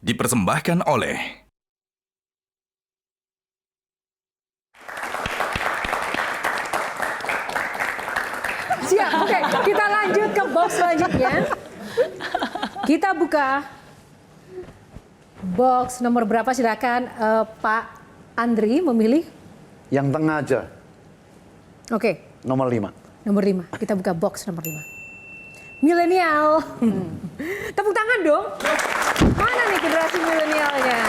Dipersembahkan oleh Siap, oke. Kita lanjut ke box selanjutnya. Kita buka box nomor berapa, silakan Pak Andri memilih. Yang tengah aja, Oke, nomor 5. nomor 5. Kita buka box nomor 5. Milenial. Tepuk tangan dong. Mana nih generasi milenialnya?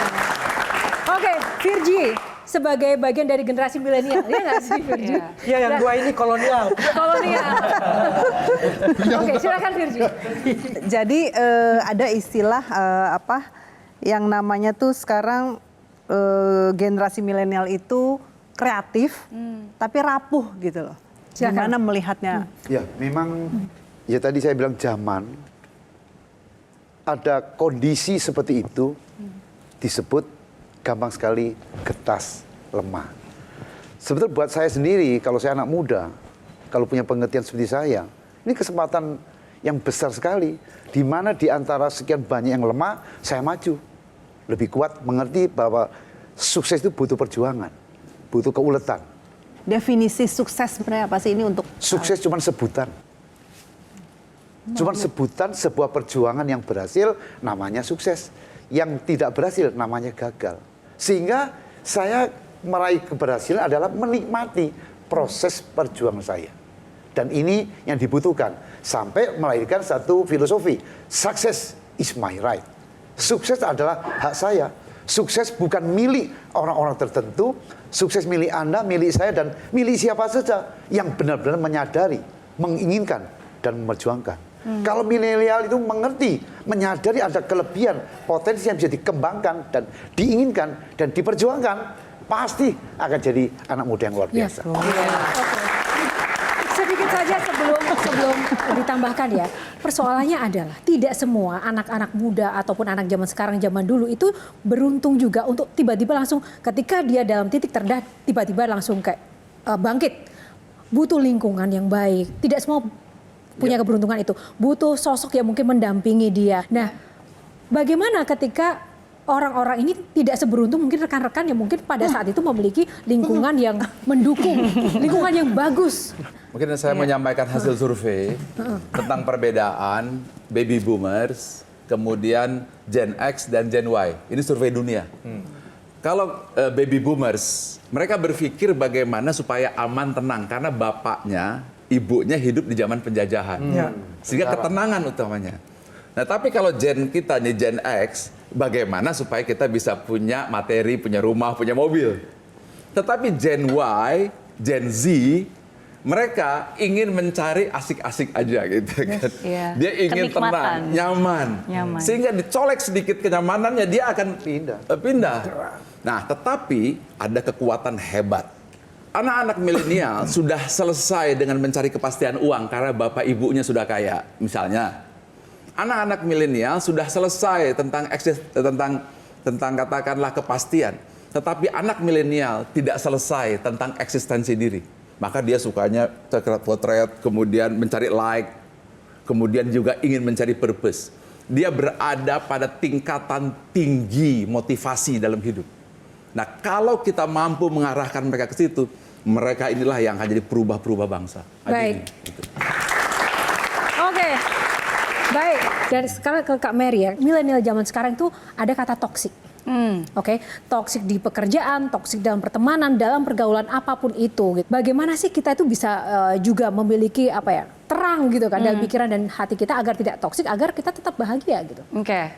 Oke, Virgi sebagai bagian dari generasi milenial, ya nggak sih Virgi? Iya, yang dua ini kolonial. Kolonial. Oke, silakan Virgi. Jadi ada istilah yang namanya tuh sekarang generasi milenial itu kreatif tapi rapuh gitu loh. Silakan. Gimana melihatnya? Ya, memang ya tadi saya bilang zaman ada kondisi seperti itu disebut gampang sekali getas lemah. Sebetulnya buat saya sendiri, kalau saya anak muda, kalau punya pengertian seperti saya, ini kesempatan yang besar sekali. Di mana di antara sekian banyak yang lemah, saya maju. Lebih kuat mengerti bahwa sukses itu butuh perjuangan, butuh keuletan. Definisi sukses sebenarnya apa sih ini untuk Sukses cuma sebutan. Cuma sebutan sebuah perjuangan yang berhasil namanya sukses. Yang tidak berhasil namanya gagal. Sehingga saya meraih keberhasilan adalah menikmati proses perjuangan saya. Dan ini yang dibutuhkan. Sampai melahirkan satu filosofi. Success is my right. Sukses adalah hak saya. Sukses bukan milik orang-orang tertentu. Sukses milik Anda, milik saya, dan milik siapa saja yang benar-benar menyadari, menginginkan, dan memperjuangkan. Kalau milenial itu mengerti, menyadari ada kelebihan, potensi yang bisa dikembangkan dan diinginkan dan diperjuangkan, pasti akan jadi anak muda yang luar biasa. Ya. Oke. Sedikit saja sebelum ditambahkan ya, persoalannya adalah tidak semua anak-anak muda ataupun anak zaman sekarang, zaman dulu itu beruntung juga untuk tiba-tiba langsung ketika dia dalam titik terendah tiba-tiba langsung kayak bangkit. Butuh lingkungan yang baik. Tidak semua punya keberuntungan itu. Butuh sosok yang mungkin mendampingi dia. Nah, bagaimana ketika orang-orang ini tidak seberuntung mungkin rekan-rekan yang mungkin pada saat itu memiliki lingkungan yang mendukung, lingkungan yang bagus. Mungkin saya menyampaikan hasil survei tentang perbedaan baby boomers, kemudian Gen X dan Gen Y. Ini survei dunia. Kalau baby boomers, mereka berpikir bagaimana supaya aman, tenang. Karena bapaknya, ibunya hidup di zaman penjajahan. Sehingga ketenangan utamanya. Nah, tapi kalau Gen kita nih, Gen X, bagaimana supaya kita bisa punya materi, punya rumah, punya mobil. Tetapi Gen Y, Gen Z, mereka ingin mencari asik-asik aja gitu kan. Iya. Dia ingin tenang, nyaman. Sehingga dicolek sedikit kenyamanannya, dia akan pindah. Nah, tetapi ada kekuatan hebat. Anak-anak milenial sudah selesai dengan mencari kepastian uang karena bapak ibunya sudah kaya, misalnya. Anak-anak milenial sudah selesai tentang katakanlah kepastian. Tetapi anak milenial tidak selesai tentang eksistensi diri. Maka dia sukanya potret, kemudian mencari like, kemudian juga ingin mencari purpose. Dia berada pada tingkatan tinggi motivasi dalam hidup. Nah, kalau kita mampu mengarahkan mereka ke situ, mereka inilah yang akan jadi perubah bangsa. Baik. Gitu. Oke. Baik. Dan sekarang ke Kak Mary ya. Milenial zaman sekarang itu ada kata toksik. Oke, toksik di pekerjaan, toksik dalam pertemanan, dalam pergaulan apapun itu. Gitu. Bagaimana sih kita itu bisa juga memiliki terang gitu kan dalam pikiran dan hati kita agar tidak toksik, agar kita tetap bahagia gitu. Oke.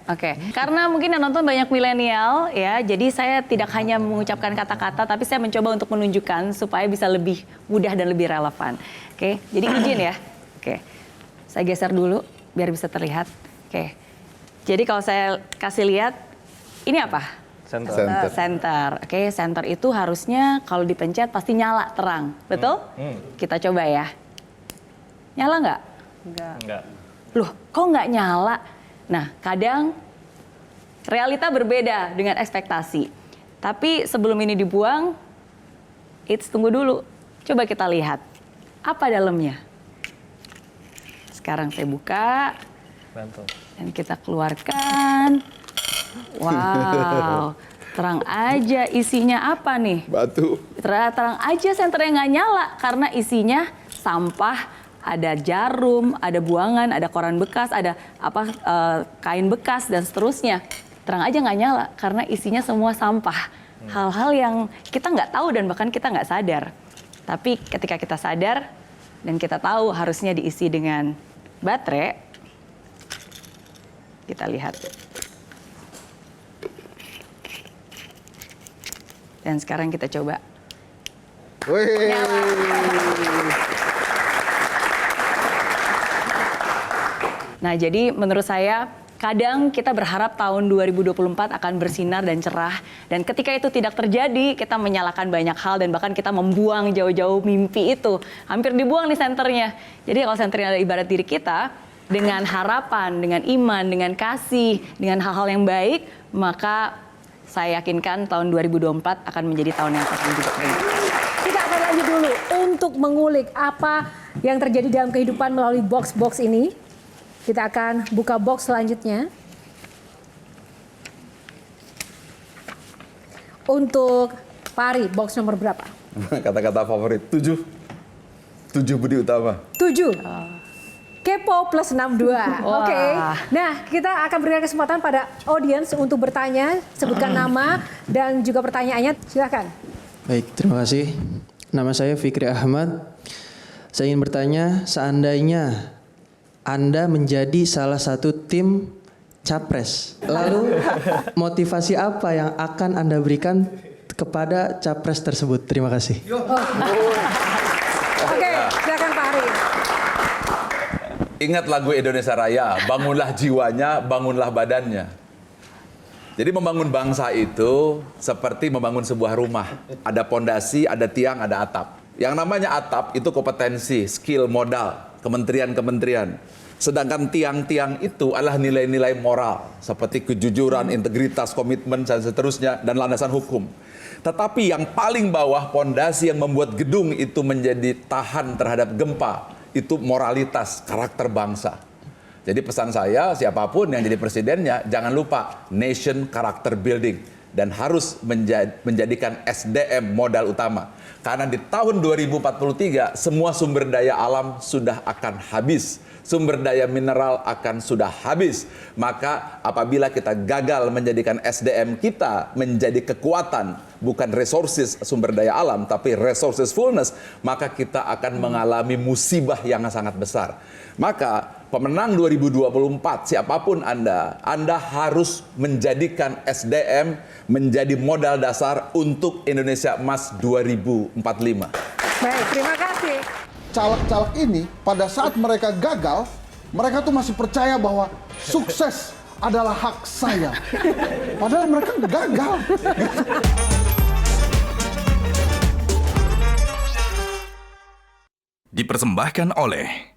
Karena mungkin yang nonton banyak milenial ya, jadi saya tidak hanya mengucapkan kata-kata, tapi saya mencoba untuk menunjukkan supaya bisa lebih mudah dan lebih relevan. Oke, jadi izin ya. Oke, saya geser dulu biar bisa terlihat. Oke, jadi kalau saya kasih lihat, ini apa? Center. Oke, center itu harusnya kalau dipencet pasti nyala terang, betul? Kita coba ya. Nyala nggak? Enggak. Loh, kok nggak nyala? Nah, kadang realita berbeda dengan ekspektasi. Tapi sebelum ini dibuang, tunggu dulu. Coba kita lihat. Apa dalamnya? Sekarang saya buka. Bantu. Dan kita keluarkan. Wow, terang aja isinya apa nih? Batu. Terang aja senternya nggak nyala karena isinya sampah, ada jarum, ada buangan, ada koran bekas, ada kain bekas dan seterusnya. Terang aja nggak nyala karena isinya semua sampah. Hal-hal yang kita nggak tahu dan bahkan kita nggak sadar. Tapi ketika kita sadar dan kita tahu harusnya diisi dengan baterai, kita lihat. Dan sekarang kita coba. Wih. Nah, jadi menurut saya kadang kita berharap tahun 2024 akan bersinar dan cerah. Dan ketika itu tidak terjadi, kita menyalahkan banyak hal dan bahkan kita membuang jauh-jauh mimpi itu. Hampir dibuang nih senternya. Jadi kalau senternya ada ibarat diri kita, dengan harapan, dengan iman, dengan kasih, dengan hal-hal yang baik, maka saya yakinkan tahun 2024 akan menjadi tahun yang tepat juga. Kita akan lanjut dulu untuk mengulik apa yang terjadi dalam kehidupan melalui box-box ini. Kita akan buka box selanjutnya. Untuk Pari, box nomor berapa? Kata-kata favorit, 7. 7 Budi Utama. 7. Kepo plus 62. Oke. Nah, kita akan berikan kesempatan pada audiens untuk bertanya, sebutkan nama dan juga pertanyaannya. Silakan. Baik, terima kasih. Nama saya Fikri Ahmad. Saya ingin bertanya, seandainya Anda menjadi salah satu tim capres, lalu motivasi apa yang akan Anda berikan kepada capres tersebut? Terima kasih. Oke, silakan Pak Ari. Ingat lagu Indonesia Raya, bangunlah jiwanya, bangunlah badannya. Jadi membangun bangsa itu seperti membangun sebuah rumah. Ada pondasi, ada tiang, ada atap. Yang namanya atap itu kompetensi, skill, modal, kementerian-kementerian. Sedangkan tiang-tiang itu adalah nilai-nilai moral, seperti kejujuran, integritas, komitmen, dan seterusnya, dan landasan hukum. Tetapi yang paling bawah, pondasi yang membuat gedung itu menjadi tahan terhadap gempa, itu moralitas, karakter bangsa. Jadi pesan saya, siapapun yang jadi presidennya, jangan lupa nation character building. Dan harus menjadikan SDM modal utama. Karena di tahun 2043, semua sumber daya alam sudah akan habis. Sumber daya mineral akan sudah habis. Maka apabila kita gagal menjadikan SDM kita menjadi kekuatan, bukan resources sumber daya alam, tapi resourcefulness, maka kita akan mengalami musibah yang sangat besar. Maka pemenang 2024, siapapun Anda harus menjadikan SDM menjadi modal dasar untuk Indonesia Emas 2045. Baik, terima kasih. Caleg-caleg ini pada saat mereka gagal, mereka tuh masih percaya bahwa sukses adalah hak saya. Padahal mereka gagal. Dipersembahkan oleh